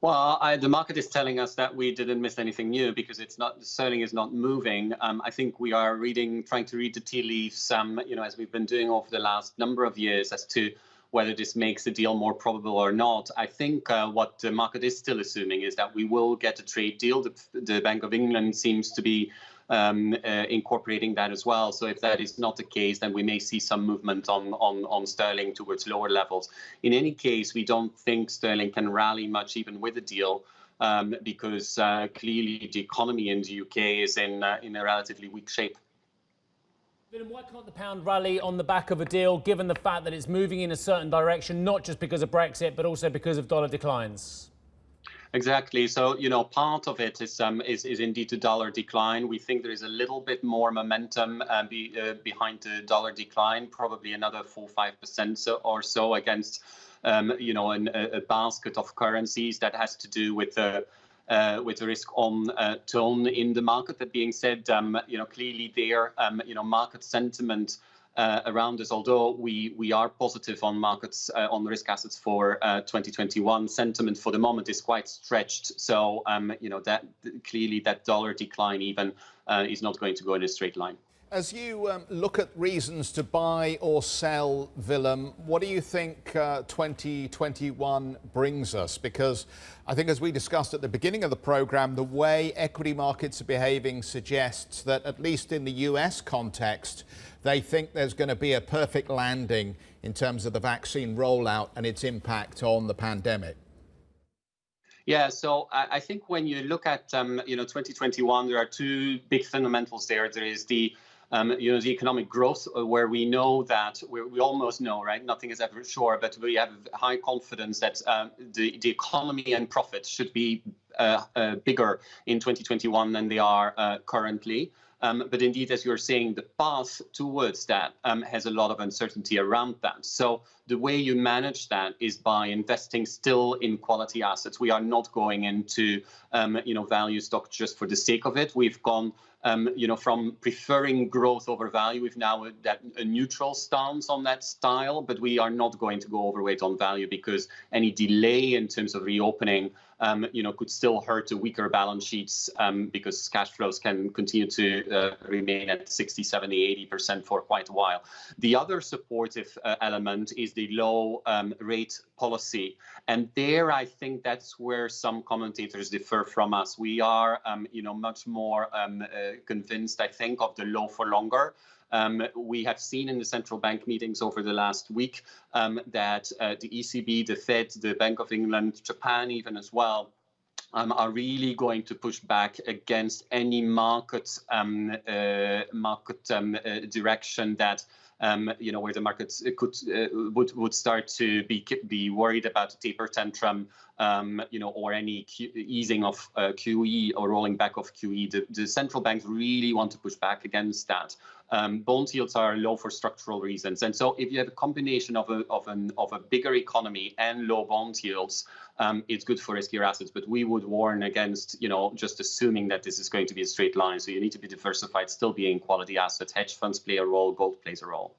Well, the market is telling us that we didn't miss anything new because it's not, sterling is not moving. I think we are trying to read the tea leaves, as we've been doing over the last number of years as to whether this makes the deal more probable or not. I think what the market is still assuming is that we will get a trade deal. The Bank of England seems to be incorporating that as well. So if that is not the case, then we may see some movement on sterling towards lower levels. In any case, we don't think sterling can rally much even with a deal, because clearly the economy in the UK is in a relatively weak shape. Willem, why can't the pound rally on the back of a deal, given the fact that it's moving in a certain direction, not just because of Brexit, but also because of dollar declines? Exactly. So, part of it is indeed the dollar decline. We think there is a little bit more momentum behind the dollar decline, probably another 4-5% or so against, a basket of currencies that has to do with the risk on tone in the market. That being said, clearly there, market sentiment around us, although we are positive on markets, on risk assets for 2021, sentiment for the moment is quite stretched. So, that clearly that dollar decline even is not going to go in a straight line. As you look at reasons to buy or sell, Willem, what do you think 2021 brings us? Because I think, as we discussed at the beginning of the programme, the way equity markets are behaving suggests that, at least in the US context, they think there's going to be a perfect landing in terms of the vaccine rollout and its impact on the pandemic. Yeah, so I think when you look at 2021, there are two big fundamentals there. There is the economic growth, where we know that we almost know, right? Nothing is ever sure, but we have high confidence that the economy and profits should be bigger in 2021 than they are currently. But indeed, as you're saying, the path towards that has a lot of uncertainty around that. So the way you manage that is by investing still in quality assets. We are not going into value stock just for the sake of it. We've gone from preferring growth over value. We've now a neutral stance on that style, but we are not going to go overweight on value, because any delay in terms of reopening could still hurt the weaker balance sheets, because cash flows can continue to remain at 60, 70, 80% for quite a while. The other supportive element is the low rate policy. And there, I think that's where some commentators differ from us. We are, much more convinced, I think, of the low for longer. We have seen in the central bank meetings over the last week that the ECB, the Fed, the Bank of England, Japan even as well, are really going to push back against any market direction that where the markets would start to be worried about a taper tantrum, or any easing of QE or rolling back of QE. The central banks really want to push back against that. Bond yields are low for structural reasons, and so if you have a combination of a bigger economy and low bond yields, it's good for riskier assets. But we would warn against just assuming that this is going to be a straight line. So you need to be diversified, still be in quality assets. Hedge funds play a role, gold plays a role.